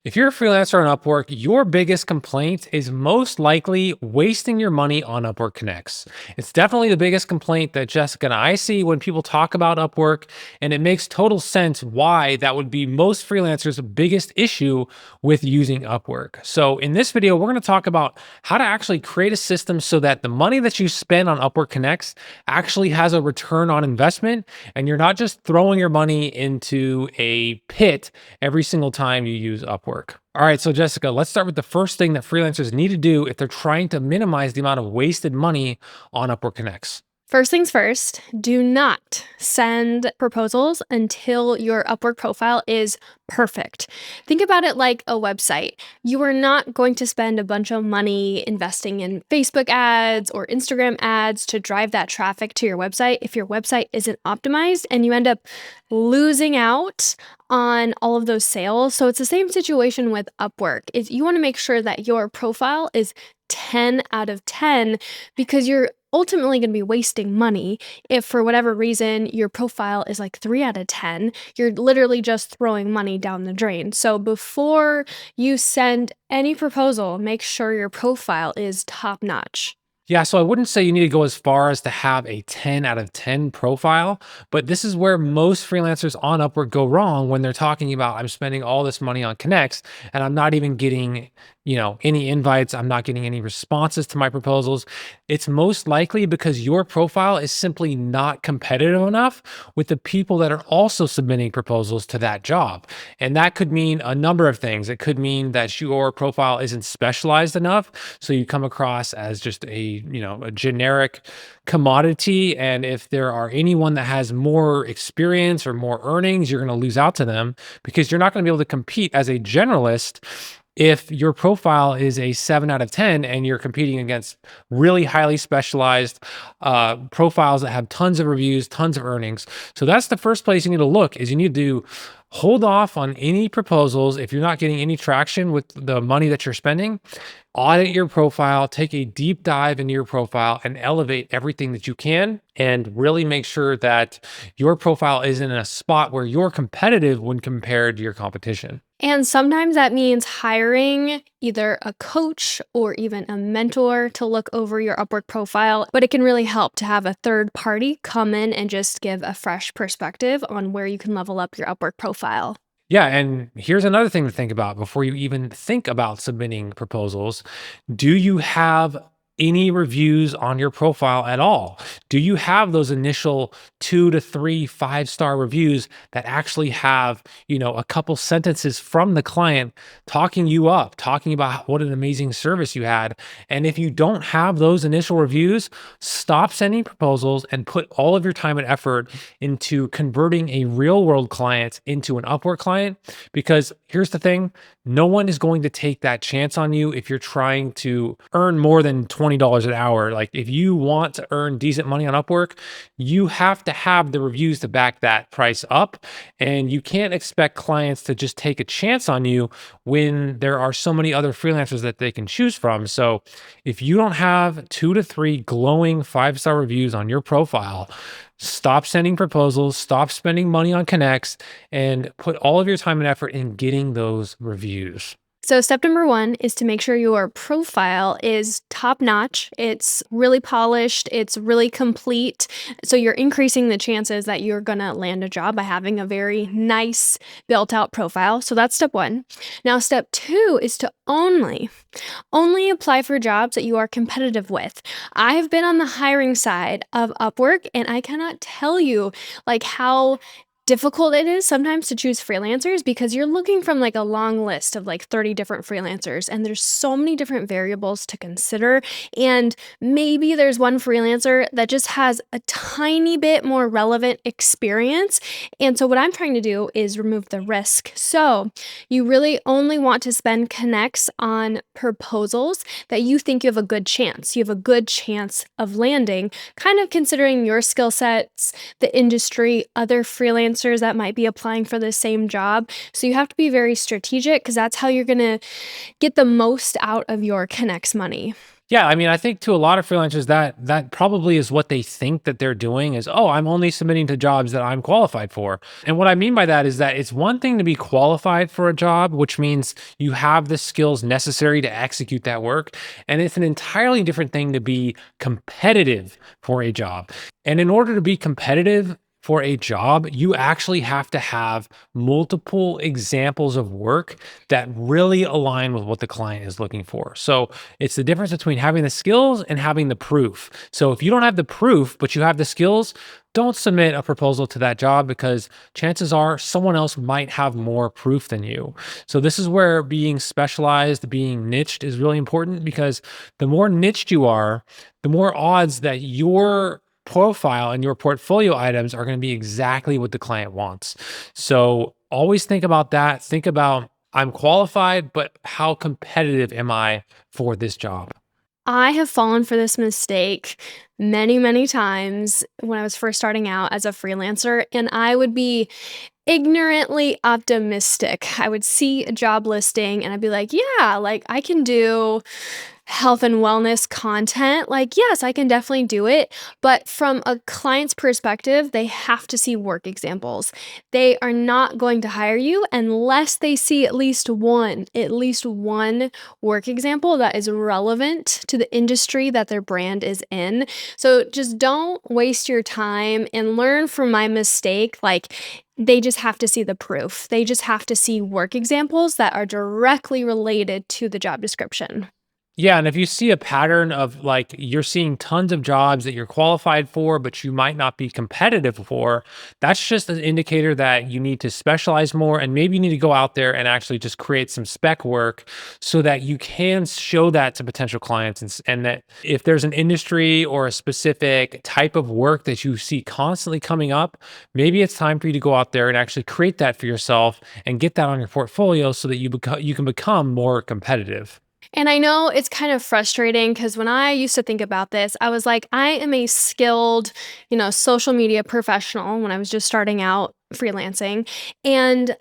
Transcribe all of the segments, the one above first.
If you're a freelancer on Upwork, your biggest complaint is most likely wasting your money on Upwork Connects. It's definitely the biggest complaint that Jessica and I see when people talk about Upwork, and it makes total sense why that would be most freelancers' biggest issue with using Upwork. So, in this video, we're going to talk about how to actually create a system so that the money that you spend on Upwork Connects actually has a return on investment, and you're not just throwing your money into a pit every single time you use Upwork. All right, so Jessica, let's start with the first thing that freelancers need to do if they're trying to minimize the amount of wasted money on Upwork Connects. First things first, do not send proposals until your Upwork profile is perfect. Think about it like a website. You are not going to spend a bunch of money investing in Facebook ads or Instagram ads to drive that traffic to your website if your website isn't optimized and you end up losing out on all of those sales. So it's the same situation with Upwork. You want to make sure that your profile is 10 out of 10 because you're ultimately going to be wasting money if for whatever reason your profile is like 3 out of 10. You're literally just throwing money down the drain. So before you send any proposal, make sure your profile is top notch. Yeah, so I wouldn't say you need to go as far as to have a 10 out of 10 profile, but this is where most freelancers on Upwork go wrong when they're talking about I'm spending all this money on Connects and I'm not even getting, any invites, I'm not getting any responses to my proposals. It's most likely because your profile is simply not competitive enough with the people that are also submitting proposals to that job. And that could mean a number of things. It could mean that your profile isn't specialized enough, so you come across as just a generic commodity. And if there are anyone that has more experience or more earnings, you're going to lose out to them because you're not going to be able to compete as a generalist if your profile is a 7 out of 10 and you're competing against really highly specialized profiles that have tons of reviews, tons of earnings. So that's the first place you need to look is you need to hold off on any proposals if you're not getting any traction with the money that you're spending. Audit your profile, take a deep dive into your profile and elevate everything that you can and really make sure that your profile is in a spot where you're competitive when compared to your competition. And sometimes that means hiring either a coach or even a mentor to look over your Upwork profile. But it can really help to have a third party come in and just give a fresh perspective on where you can level up your Upwork profile. Yeah, and here's another thing to think about before you even think about submitting proposals. Do you have any reviews on your profile at all? Do you have those initial 2 to 3 5-star reviews that actually have, a couple sentences from the client talking you up, talking about what an amazing service you had? And if you don't have those initial reviews, stop sending proposals and put all of your time and effort into converting a real world client into an Upwork client. Because here's the thing, no one is going to take that chance on you if you're trying to earn more than $20 an hour. Like if you want to earn decent money on Upwork, you have to have the reviews to back that price up. And you can't expect clients to just take a chance on you when there are so many other freelancers that they can choose from. So if you don't have 2 to 3 glowing 5-star reviews on your profile, stop sending proposals, stop spending money on Connects, and put all of your time and effort in getting those reviews. So, step number one is to make sure your profile is top notch. It's really polished, it's really complete. So, you're increasing the chances that you're going to land a job by having a very nice built out profile. So, that's step one. Now, step two is to only apply for jobs that you are competitive with. I've been on the hiring side of Upwork and I cannot tell you like how difficult it is sometimes to choose freelancers because you're looking from like a long list of like 30 different freelancers and there's so many different variables to consider, and maybe there's one freelancer that just has a tiny bit more relevant experience. And so what I'm trying to do is remove the risk. So you really only want to spend connects on proposals that you think you have a good chance. You have a good chance of landing, kind of considering your skill sets, the industry, other freelancers that might be applying for the same job. So you have to be very strategic because that's how you're going to get the most out of your Connects money. Yeah, I mean, I think to a lot of freelancers that probably is what they think that they're doing is, "Oh, I'm only submitting to jobs that I'm qualified for." And what I mean by that is that it's one thing to be qualified for a job, which means you have the skills necessary to execute that work, and it's an entirely different thing to be competitive for a job. And in order to be competitive for a job, you actually have to have multiple examples of work that really align with what the client is looking for. So, it's the difference between having the skills and having the proof. So if you don't have the proof, but you have the skills, don't submit a proposal to that job because chances are someone else might have more proof than you. So this is where being specialized, being niched is really important because the more niched you are, the more odds that your profile and your portfolio items are going to be exactly what the client wants. So always think about that. Think about I'm qualified, but how competitive am I for this job? I have fallen for this mistake many, many times when I was first starting out as a freelancer, and I would be ignorantly optimistic. I would see a job listing and I'd be like, yeah, like I can do health and wellness content. Like, yes, I can definitely do it. But from a client's perspective, they have to see work examples. They are not going to hire you unless they see at least one work example that is relevant to the industry that their brand is in. So just don't waste your time and learn from my mistake. Like, they just have to see the proof. They just have to see work examples that are directly related to the job description. Yeah, and if you see a pattern of like you're seeing tons of jobs that you're qualified for, but you might not be competitive for, that's just an indicator that you need to specialize more and maybe you need to go out there and actually just create some spec work so that you can show that to potential clients and that if there's an industry or a specific type of work that you see constantly coming up, maybe it's time for you to go out there and actually create that for yourself and get that on your portfolio so that you can become more competitive. And I know it's kind of frustrating because when I used to think about this, I was like, I am a skilled, social media professional when I was just starting out freelancing. And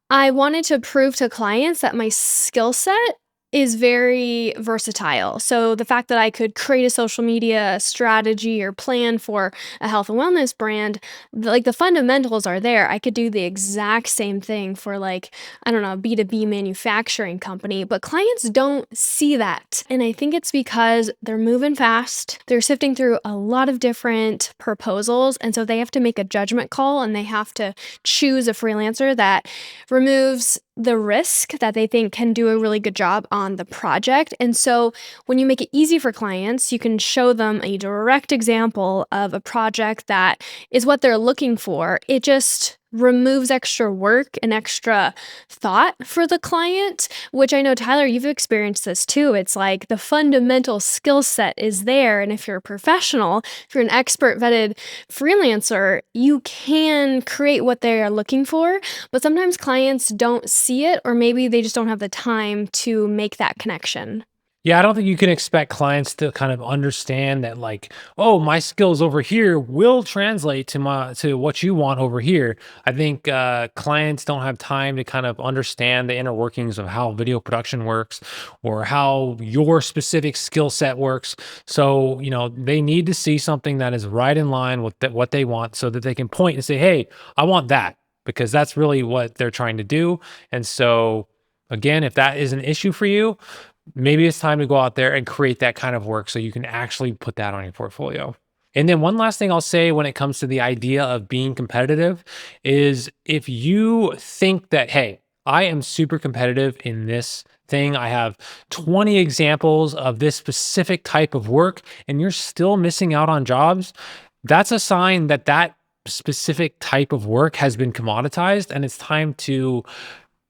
I wanted to prove to clients that my skill set is very versatile. So the fact that I could create a social media strategy or plan for a health and wellness brand, like the fundamentals are there. I could do the exact same thing for like, I don't know, a B2B manufacturing company, but clients don't see that. And I think it's because they're moving fast. They're sifting through a lot of different proposals. And so they have to make a judgment call and they have to choose a freelancer that removes the risk that they think can do a really good job on the project. And so when you make it easy for clients, you can show them a direct example of a project that is what they're looking for. It just removes extra work and extra thought for the client, which I know, Tyler, you've experienced this too. It's like the fundamental skill set is there. And if you're a professional, if you're an expert vetted freelancer, you can create what they are looking for. But sometimes clients don't see it, or maybe they just don't have the time to make that connection. Yeah, I don't think you can expect clients to kind of understand that like, oh, my skills over here will translate to what you want over here. I think clients don't have time to kind of understand the inner workings of how video production works or how your specific skill set works. So, they need to see something that is right in line with what they want so that they can point and say, "Hey, I want that." Because that's really what they're trying to do. And so again, if that is an issue for you, maybe it's time to go out there and create that kind of work so you can actually put that on your portfolio. And then one last thing I'll say when it comes to the idea of being competitive is if you think that, hey, I am super competitive in this thing, I have 20 examples of this specific type of work, and you're still missing out on jobs, that's a sign that that specific type of work has been commoditized and it's time to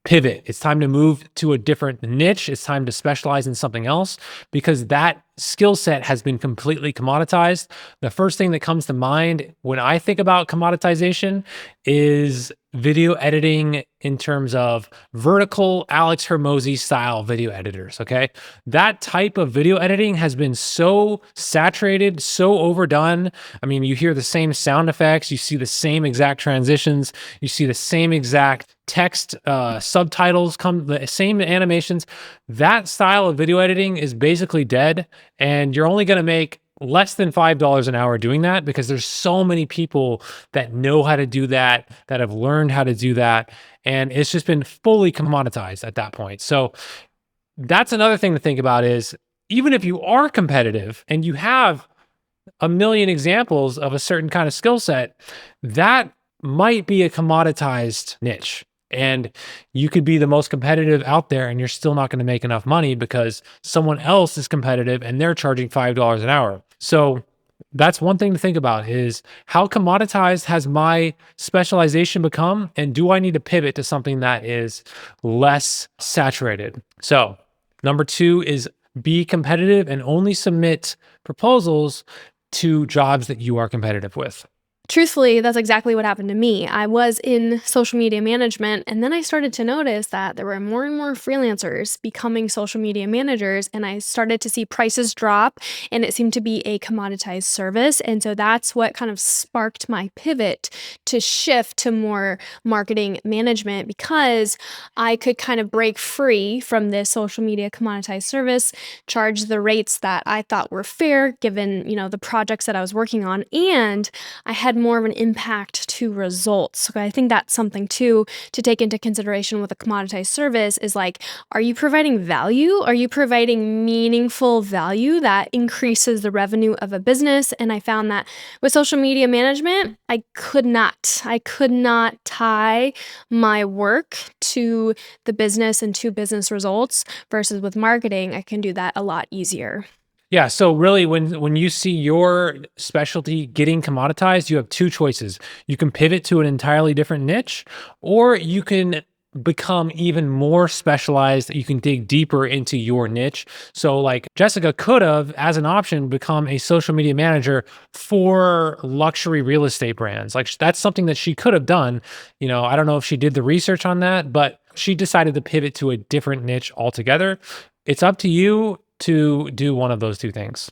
pivot. It's time to move to a different niche. It's time to specialize in something else because that skill set has been completely commoditized. The first thing that comes to mind when I think about commoditization is video editing in terms of vertical Alex Hermosi style video editors. Okay. That type of video editing has been so saturated, so overdone. I mean, you hear the same sound effects, you see the same exact transitions, you see the same exact text subtitles, come the same animations. That style of video editing is basically dead, and you're only going to make less than $5 an hour doing that because there's so many people that know how to do that, that have learned how to do that, and it's just been fully commoditized at that point. So that's another thing to think about is even if you are competitive and you have a million examples of a certain kind of skill set, that might be a commoditized niche. And you could be the most competitive out there and you're still not going to make enough money because someone else is competitive and they're charging $5 an hour. So that's one thing to think about is how commoditized has my specialization become? And do I need to pivot to something that is less saturated? So number 2 is be competitive and only submit proposals to jobs that you are competitive with. Truthfully, that's exactly what happened to me. I was in social media management, and then I started to notice that there were more and more freelancers becoming social media managers, and I started to see prices drop, and it seemed to be a commoditized service. And so that's what kind of sparked my pivot to shift to more marketing management because I could kind of break free from this social media commoditized service, charge the rates that I thought were fair given, the projects that I was working on, and I had more of an impact to results. So I think that's something too to take into consideration with a commoditized service is like, are you providing value? Are you providing meaningful value that increases the revenue of a business? And I found that with social media management, I could not tie my work to the business and to business results versus with marketing, I can do that a lot easier. Yeah, so really when you see your specialty getting commoditized, you have two choices. You can pivot to an entirely different niche, or you can become even more specialized. You can dig deeper into your niche. So like Jessica could have, as an option, become a social media manager for luxury real estate brands. Like that's something that she could have done. I don't know if she did the research on that, but she decided to pivot to a different niche altogether. It's up to you to do one of those two things.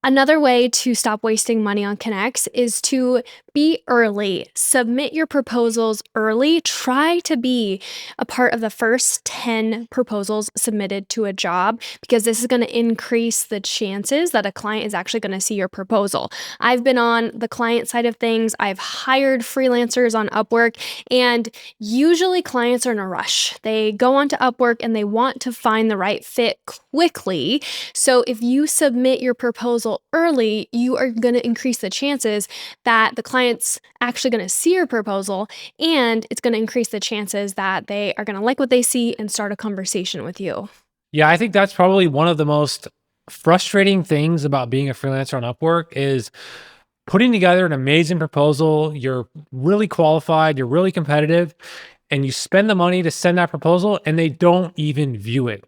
Another way to stop wasting money on Connects is to be early. Submit your proposals early. Try to be a part of the first 10 proposals submitted to a job because this is going to increase the chances that a client is actually going to see your proposal. I've been on the client side of things. I've hired freelancers on Upwork, and usually clients are in a rush. They go onto Upwork and they want to find the right fit quickly. So if you submit your proposal early, you are going to increase the chances that the client's actually going to see your proposal, and it's going to increase the chances that they are going to like what they see and start a conversation with you. Yeah, I think that's probably one of the most frustrating things about being a freelancer on Upwork is putting together an amazing proposal. You're really qualified, you're really competitive, and you spend the money to send that proposal and they don't even view it.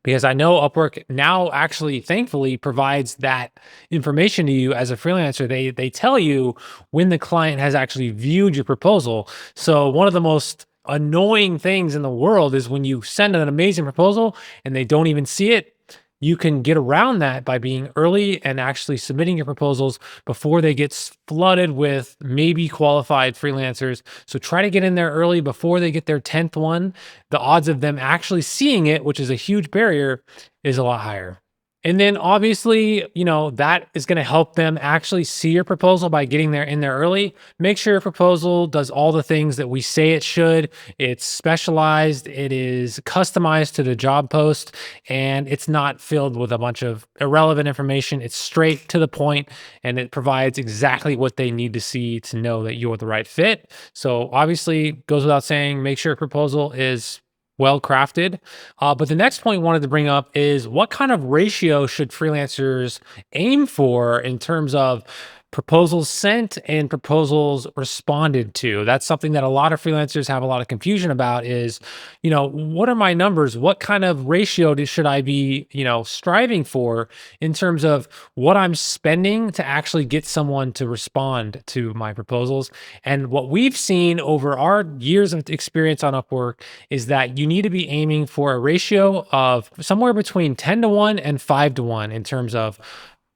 Because I know Upwork now actually, thankfully, provides that information to you as a freelancer. They tell you when the client has actually viewed your proposal. So one of the most annoying things in the world is when you send an amazing proposal and they don't even see it. You can get around that by being early and actually submitting your proposals before they get flooded with maybe qualified freelancers. So try to get in there early before they get their 10th one. The odds of them actually seeing it, which is a huge barrier, is a lot higher. And then obviously, that is going to help them actually see your proposal by getting there in there early. Make sure your proposal does all the things that we say it should. It's specialized, it is customized to the job post, and it's not filled with a bunch of irrelevant information. It's straight to the point, and it provides exactly what they need to see to know that you're the right fit. So obviously, goes without saying, make sure your proposal is well crafted. But the next point I wanted to bring up is what kind of ratio should freelancers aim for in terms of Proposals sent and proposals responded to. That's something that a lot of freelancers have a lot of confusion about is, what are my numbers? What kind of ratio should I be, striving for in terms of what I'm spending to actually get someone to respond to my proposals? And what we've seen over our years of experience on Upwork is that you need to be aiming for a ratio of somewhere between 10 to 1 and 5 to 1 in terms of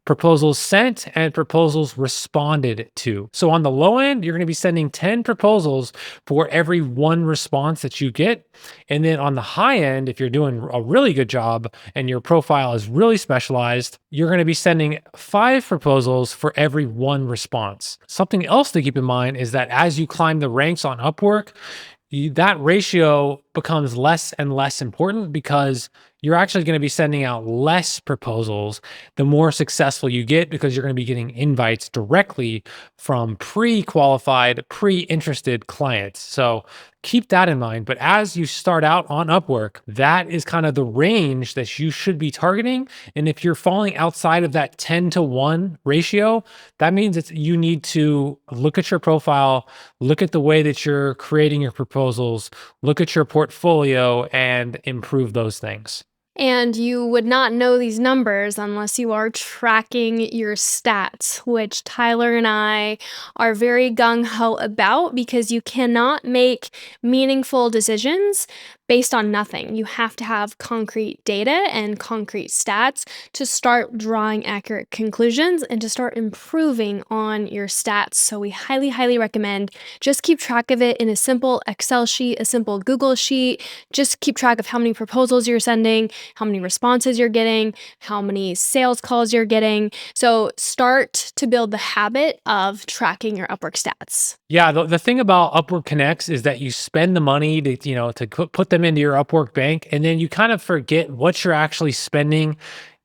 proposals sent and proposals responded to. So on the low end, you're going to be sending 10 proposals for every one response that you get. And then on the high end, if you're doing a really good job and your profile is really specialized, you're going to be sending 5 proposals for every one response. Something else to keep in mind is that as you climb the ranks on Upwork, that ratio becomes less and less important because you're actually going to be sending out less proposals the more successful you get because you're going to be getting invites directly from pre-qualified, pre-interested clients. So keep that in mind. But as you start out on Upwork, that is kind of the range that you should be targeting. And if you're falling outside of that 10 to 1 ratio, that means you need to look at your profile, look at the way that you're creating your proposals, look at your portfolio, and improve those things. And you would not know these numbers unless you are tracking your stats, which Tyler and I are very gung ho about because you cannot make meaningful decisions based on nothing. You have to have concrete data and concrete stats to start drawing accurate conclusions and to start improving on your stats. So we highly, highly recommend just keep track of it in a simple Excel sheet, a simple Google sheet. Just keep track of how many proposals you're sending, how many responses you're getting, how many sales calls you're getting. So start to build the habit of tracking your Upwork stats. Yeah, the thing about Upwork Connects is that you spend the money to, to put them into your Upwork bank, and then you kind of forget what you're actually spending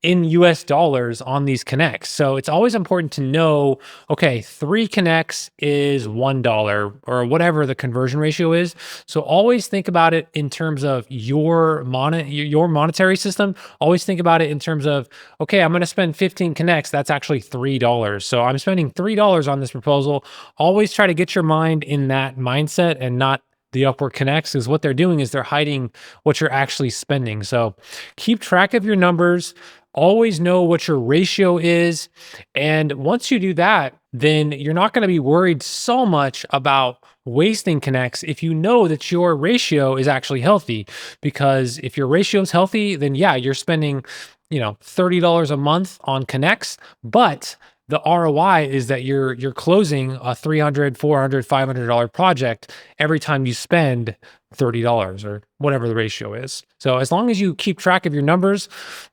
in US dollars on these connects. So it's always important to know, okay, 3 connects is $1 or whatever the conversion ratio is. So always think about it in terms of your monetary system. Always think about it in terms of, okay, I'm going to spend 15 connects. That's actually $3. So I'm spending $3 on this proposal. Always try to get your mind in that mindset and not the Upwork Connects, because what they're doing is they're hiding what you're actually spending. So keep track of your numbers, always know what your ratio is. And once you do that, then you're not going to be worried so much about wasting connects if you know that your ratio is actually healthy. Because if your ratio is healthy, then yeah, you're spending, $30 a month on connects, but the ROI is that you're closing a $300, $400, $500 project every time you spend $30 or whatever the ratio is. So as long as you keep track of your numbers,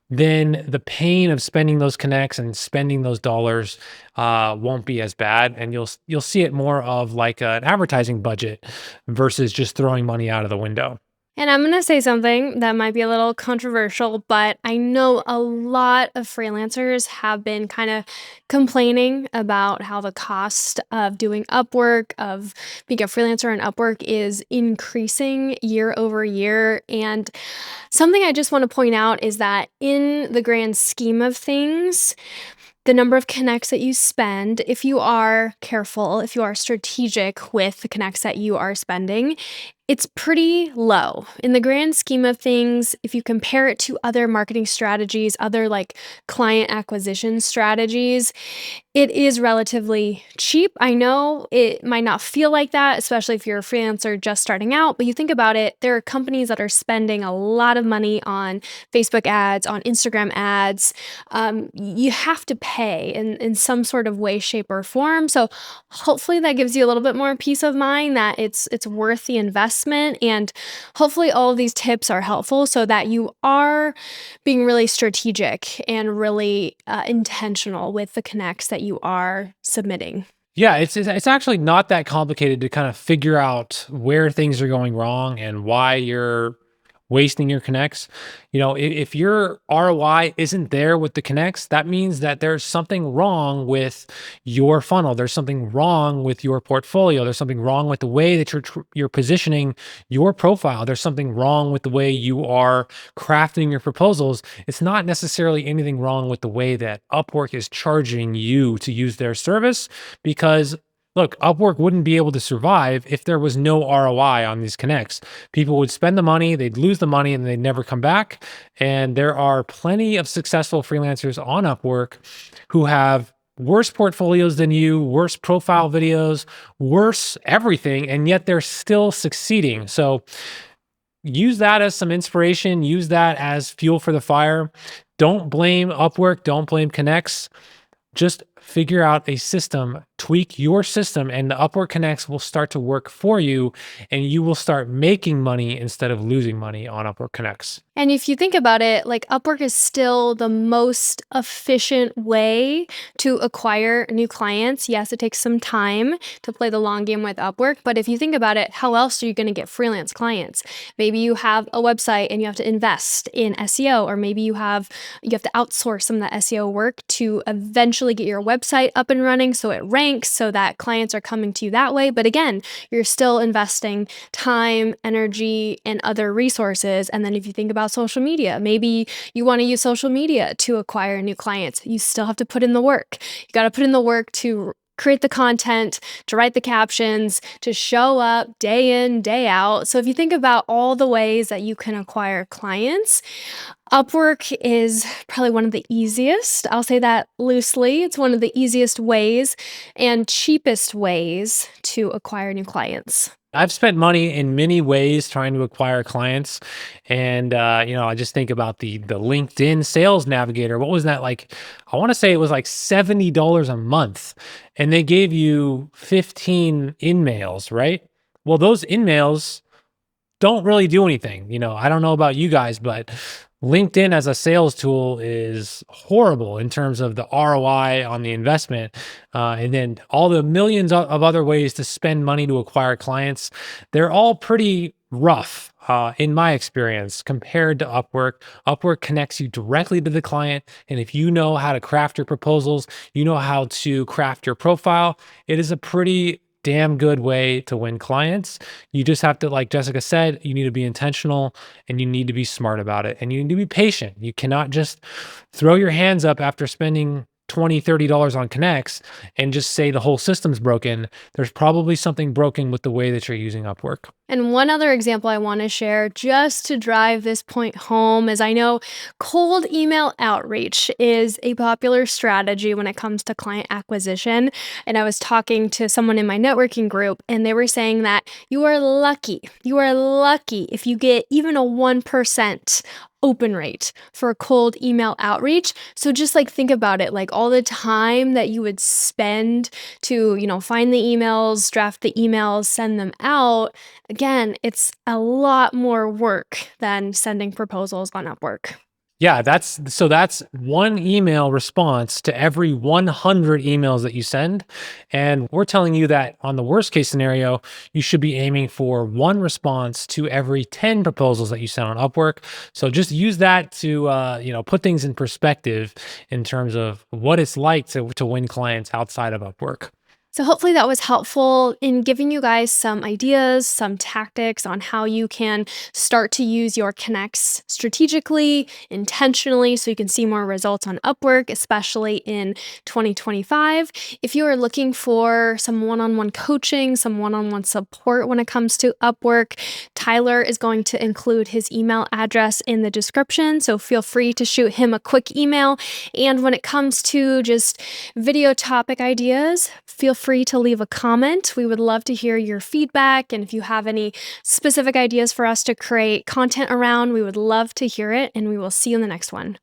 then the pain of spending those connects and spending those dollars won't be as bad, and you'll see it more of like an advertising budget versus just throwing money out of the window. And I'm going to say something that might be a little controversial, but I know a lot of freelancers have been kind of complaining about how the cost of doing Upwork, of being a freelancer on Upwork is increasing year over year. And something I just want to point out is that in the grand scheme of things, the number of connects that you spend, if you are careful, if you are strategic with the connects that you are spending, it's pretty low. In the grand scheme of things, if you compare it to other marketing strategies, other like client acquisition strategies, it is relatively cheap. I know it might not feel like that, especially if you're a freelancer just starting out, but you think about it, there are companies that are spending a lot of money on Facebook ads, on Instagram ads. You have to pay in some sort of way, shape, or form. So hopefully that gives you a little bit more peace of mind that it's worth the investment. And hopefully all of these tips are helpful so that you are being really strategic and really intentional with the connects that you are submitting. Yeah, it's actually not that complicated to kind of figure out where things are going wrong and wasting your connects. If your ROI isn't there with the connects, that means that there's something wrong with your funnel. There's something wrong with your portfolio. There's something wrong with the way that you're positioning your profile. There's something wrong with the way you are crafting your proposals. It's not necessarily anything wrong with the way that Upwork is charging you to use their service, because look, Upwork wouldn't be able to survive if there was no ROI on these connects. People would spend the money, they'd lose the money, and they'd never come back. And there are plenty of successful freelancers on Upwork who have worse portfolios than you, worse profile videos, worse everything, and yet they're still succeeding. So use that as some inspiration, use that as fuel for the fire. Don't blame Upwork, don't blame Connects. Just figure out a system, tweak your system, and the Upwork Connects will start to work for you, and you will start making money instead of losing money on Upwork Connects. And if you think about it, like Upwork is still the most efficient way to acquire new clients. Yes, it takes some time to play the long game with Upwork, but if you think about it, how else are you going to get freelance clients? Maybe you have a website and you have to invest in SEO, or maybe you have to outsource some of that SEO work to eventually get your website up and running so it ranks so that clients are coming to you that way. But again, you're still investing time, energy, and other resources. And then if you think about social media, maybe you want to use social media to acquire new clients. You still have to put in the work. You got to put in the work to create the content, to write the captions, to show up day in, day out. So if you think about all the ways that you can acquire clients, Upwork is probably one of the easiest. I'll say that loosely. It's one of the easiest ways and cheapest ways to acquire new clients. I've spent money in many ways trying to acquire clients, and I just think about the LinkedIn Sales Navigator. What was that like? I want to say it was like $70 a month, and they gave you 15 in-mails, right? Well, those in-mails don't really do anything. I don't know about you guys, but LinkedIn as a sales tool is horrible in terms of the ROI on the investment. And then all the millions of other ways to spend money to acquire clients, they're all pretty rough. In my experience, compared to Upwork. Upwork connects you directly to the client. And if you know how to craft your proposals, you know how to craft your profile, it is a pretty damn good way to win clients. You just have to, like Jessica said, you need to be intentional and you need to be smart about it and you need to be patient. You cannot just throw your hands up after spending $20, $30 on Connects and just say the whole system's broken. There's probably something broken with the way that you're using Upwork. And one other example I want to share just to drive this point home is I know cold email outreach is a popular strategy when it comes to client acquisition. And I was talking to someone in my networking group and they were saying that you are lucky if you get even a 1% open rate for a cold email outreach. So just like think about it, like all the time that you would spend to, find the emails, draft the emails, send them out. Again, it's a lot more work than sending proposals on Upwork. Yeah, that's one email response to every 100 emails that you send. And we're telling you that on the worst case scenario, you should be aiming for one response to every 10 proposals that you send on Upwork. So just use that to put things in perspective in terms of what it's like to win clients outside of Upwork. So hopefully that was helpful in giving you guys some ideas, some tactics on how you can start to use your connects strategically, intentionally, so you can see more results on Upwork, especially in 2025. If you are looking for some one-on-one coaching, some one-on-one support when it comes to Upwork, Tyler is going to include his email address in the description, so feel free to shoot him a quick email. And when it comes to just video topic ideas, feel free to leave a comment. We would love to hear your feedback. And if you have any specific ideas for us to create content around, we would love to hear it. And we will see you in the next one.